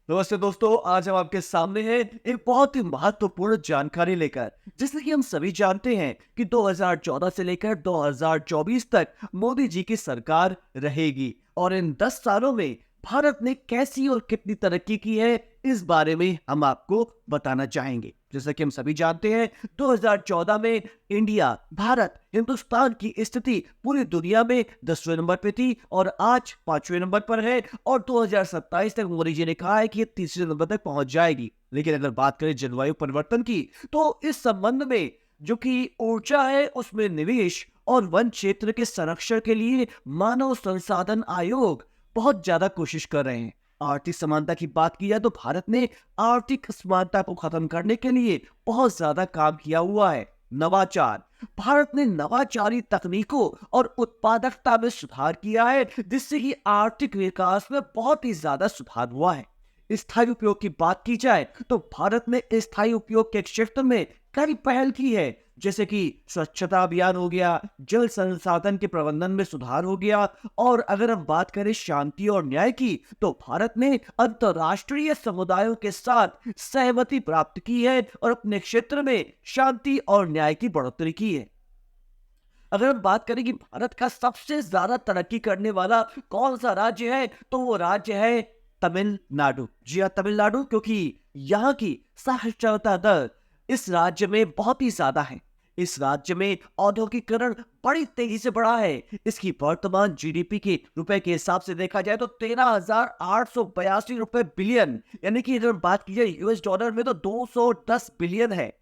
नमस्ते दोस्तों, आज हम आपके सामने हैं एक बहुत ही महत्वपूर्ण जानकारी लेकर। जैसे कि हम सभी जानते हैं कि 2014 से लेकर 2024 तक मोदी जी की सरकार रहेगी और इन 10 सालों में भारत ने कैसी और कितनी तरक्की की है, इस बारे में हम आपको बताना चाहेंगे। जैसा कि हम सभी जानते हैं, 2014 में इंडिया, भारत, हिंदुस्तान की स्थिति पूरी दुनिया में 10वें नंबर पे थी और आज 5वें नंबर पर है और 2027 तक मोदी जी ने कहा है कि ये तीसरे नंबर तक पहुंच जाएगी। लेकिन अगर बात करें जलवायु परिवर्तन की, तो इस संबंध में जो कि ऊर्जा है उसमें निवेश और वन क्षेत्र के संरक्षण के लिए मानव संसाधन आयोग बहुत ज्यादा कोशिश कर रहे हैं। आर्थिक समानता की बात की जाए तो भारत ने आर्थिक असमानता को खत्म करने के लिए बहुत ज्यादा काम किया हुआ है। नवाचार, भारत ने नवाचारी तकनीकों और उत्पादकता में सुधार किया है, जिससे कि आर्थिक विकास में बहुत ही ज्यादा सुधार हुआ है। स्थायी उपयोग की बात की जाए तो भारत ने स्थायी उपयोग के क्षेत्र में कई पहल की है, जैसे कि स्वच्छता अभियान हो गया, जल संसाधन के प्रबंधन में सुधार हो गया। और अगर हम बात करें शांति और न्याय की, तो भारत ने अंतर्राष्ट्रीय समुदायों के साथ सहमति प्राप्त की है और अपने क्षेत्र में शांति और न्याय की बढ़ोतरी की है। अगर हम बात करें कि भारत का सबसे ज्यादा तरक्की करने वाला कौन सा राज्य है, तो वो राज्य है तमिलनाडु। जी हाँ, तमिलनाडु, क्योंकि यहाँ की साक्षरता दर इस राज्य में बहुत ही ज्यादा है। इस राज्य में औद्योगिकरण बड़ी तेजी से बढ़ा है। इसकी वर्तमान जीडीपी के रुपए के हिसाब से देखा जाए तो 13,882 रुपए बिलियन, यानी कि अगर बात की जाए यूएस डॉलर में तो 210 बिलियन है।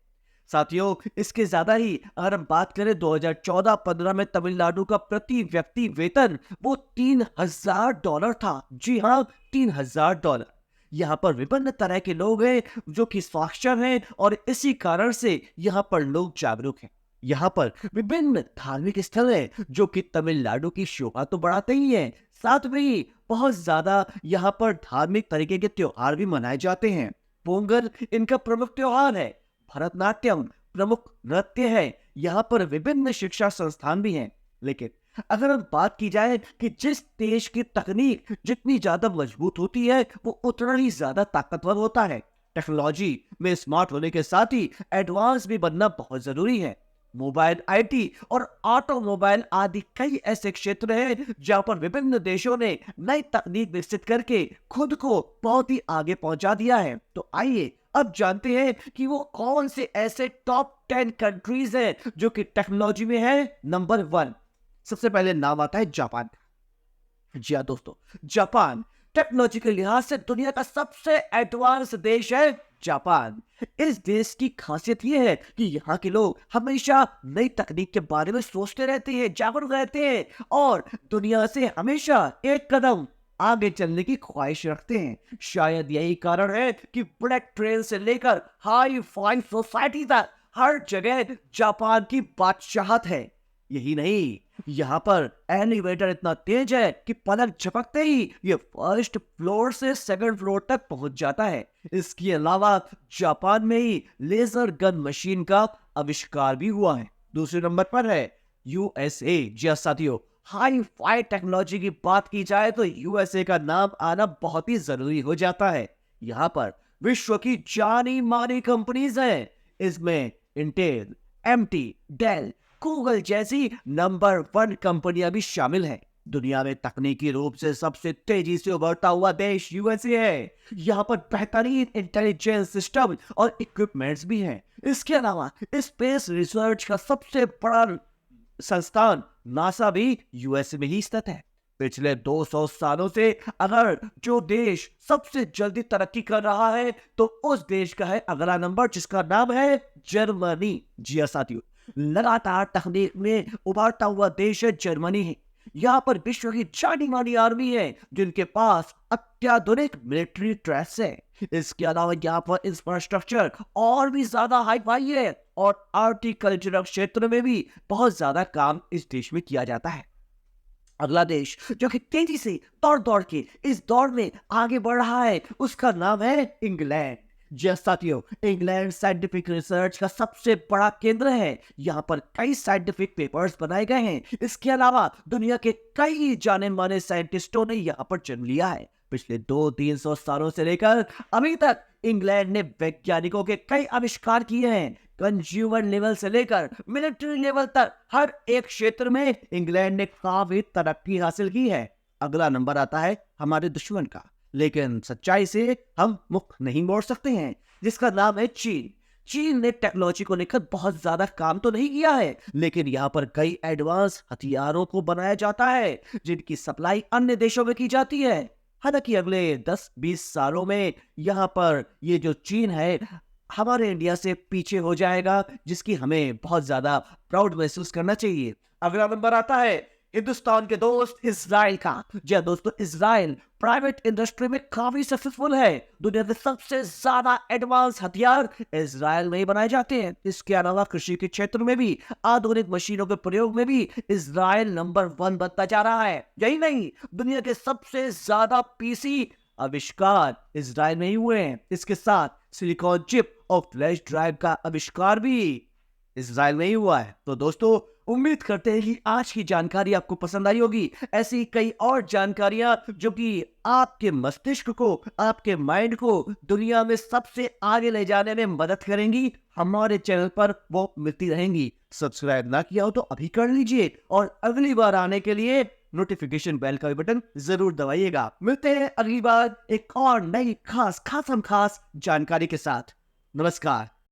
साथियों, इसके ज्यादा ही अगर हम बात करें 2014-15 में तमिलनाडु का प्रति व्यक्ति वेतन वो $3,000 था। जी हाँ, $3,000। यहाँ पर विभिन्न तरह के लोग हैं जो कि साक्षर हैं और इसी कारण से यहाँ पर लोग जागरूक हैं। यहाँ पर विभिन्न धार्मिक स्थल हैं जो कि तमिलनाडु की शोभा तो बढ़ाते ही हैं, साथ में ही बहुत ज्यादा यहाँ पर धार्मिक तरीके के त्योहार भी मनाए जाते हैं। पोंगल इनका प्रमुख त्योहार है। भरतनाट्यम प्रमुख नृत्य है। यहाँ पर विभिन्न शिक्षा संस्थान भी हैं। लेकिन अगर हम बात की जाए कि जिस देश की तकनीक जितनी ज्यादा मजबूत होती है, वो उतना ही ज्यादा ताकतवर होता है। टेक्नोलॉजी में स्मार्ट होने के साथ ही एडवांस भी बनना बहुत जरूरी है। मोबाइल, आईटी और ऑटोमोबाइल आदि कई ऐसे क्षेत्र हैं जहां पर विभिन्न देशों ने नई तकनीक विकसित करके खुद को बहुत ही आगे पहुंचा दिया है। तो आइए अब जानते हैं कि वो कौन से ऐसे टॉप 10 कंट्रीज हैं जो कि टेक्नोलॉजी में है नंबर 1। सबसे पहले नाम आता है जापान। जी हाँ दोस्तों, जापान टेक्नोलॉजी के लिहाज से दुनिया का सबसे एडवांस देश है। जापान, इस देश की खासियत यह है कि यहाँ के लोग हमेशा नई तकनीक के बारे में सोचते रहते हैं, जागरूक रहते हैं और दुनिया से हमेशा एक कदम आगे चलने की ख्वाहिश रखते हैं। शायद यही कारण है कि बुलेट ट्रेन से लेकर हाई फाई सोसाइटी तक हर जगह जापान की बादशाहत है। यही नहीं, यहाँ पर एलिवेटर इतना तेज है कि पलक झपकते ही ये फर्स्ट फ्लोर से सेकंड फ्लोर तक पहुंच जाता है। इसके अलावा जापान में ही लेजर गन मशीन का आविष्कार भी हुआ है। दूसरे नंबर पर है यूएसए। जी हाँ साथियों, हाई फाई टेक्नोलॉजी की बात की जाए तो यूएसए का नाम आना बहुत ही जरूरी हो जाता है। यहाँ पर विश्व की जानी मानी कंपनीज हैं। इसमें इंटेल, एमटी, डेल, गूगल जैसी नंबर 1 कंपनियां भी शामिल हैं। दुनिया में तकनीकी रूप से सबसे तेजी से उभरता हुआ देश यूएसए है। यहाँ पर बेहतरीन इंटेलिजेंस सिस्टम और इक्विपमेंट्स भी हैं। इसके अलावा स्पेस रिसर्च का सबसे बड़ा संस्थान नासा भी यूएसए में ही स्थित है। पिछले 200 सालों से अगर जो देश सबसे जल्दी तरक्की कर रहा है तो उस देश का है अगला नंबर, जिसका नाम है जर्मनी। जी हाँ साथियों, लगातार तकनीक में उभरता हुआ देश है जर्मनी है। यहाँ पर विश्व की जानी मानी आर्मी है जिनके पास अत्याधुनिक मिलिट्री ड्रेस है। इसके अलावा यहाँ पर इंफ्रास्ट्रक्चर और भी ज्यादा हाई फाई है और आर्टिकल्चरल क्षेत्र में भी बहुत ज्यादा काम इस देश में किया जाता है। अगला देश जो कि तेजी से दौड़ दौड़ के इस दौर में आगे बढ़ रहा है, उसका नाम है इंग्लैंड। जी साथियों, इंग्लैंड साइंटिफिक रिसर्च का सबसे बड़ा केंद्र है। यहाँ पर कई साइंटिफिक पेपर्स बनाए गए हैं। इसके अलावा दुनिया के कई जाने माने साइंटिस्टों ने यहाँ पर जन्म लिया है। पिछले 200-300 सालों से लेकर अभी तक इंग्लैंड ने वैज्ञानिकों के कई आविष्कार किए हैं। कंज्यूमर लेवल से लेकर मिलिट्री लेवल तक हर एक क्षेत्र में इंग्लैंड ने काफी तरक्की हासिल की है। अगला नंबर आता है हमारे दुश्मन का, लेकिन सच्चाई से हम मुख नहीं मोड़ सकते हैं, जिसका नाम है चीन। चीन ने टेक्नोलॉजी को लेकर बहुत ज्यादा काम तो नहीं किया है, लेकिन यहाँ पर कई एडवांस हथियारों को बनाया जाता है जिनकी सप्लाई अन्य देशों में की जाती है। हालांकि अगले 10-20 सालों में यहाँ पर ये जो चीन है हमारे इंडिया से पीछे हो जाएगा, जिसकी हमें बहुत ज्यादा प्राउड महसूस करना चाहिए। अगला नंबर आता है हिंदुस्तान के दोस्त इजराइल का। जी हाँ दोस्तों, इजराइल प्राइवेट इंडस्ट्री में काफी सक्सेसफुल है। दुनिया के सबसे ज्यादा एडवांस हथियार इजराइल में ही बनाए जाते हैं। इसके अलावा कृषि के क्षेत्र में भी आधुनिक मशीनों के प्रयोग में भी इजराइल नंबर 1 बनता जा रहा है। यही नहीं, दुनिया के सबसे ज्यादा पीसी आविष्कार इजराइल में ही हुए हैं। इसके साथ सिलिकॉन चिप और फ्लैश ड्राइव का आविष्कार भी इजराइल में ही हुआ है। तो दोस्तों, उम्मीद करते हैं कि आज की जानकारी आपको पसंद आई होगी। ऐसी कई और जानकारियां जो कि आपके मस्तिष्क को, आपके माइंड को दुनिया में सबसे आगे ले जाने में मदद करेंगी, हमारे चैनल पर वो मिलती रहेंगी। सब्सक्राइब ना किया हो तो अभी कर लीजिए और अगली बार आने के लिए नोटिफिकेशन बेल का भी बटन जरूर दबाइएगा। मिलते हैं अगली बार एक और नई खास जानकारी के साथ। नमस्कार।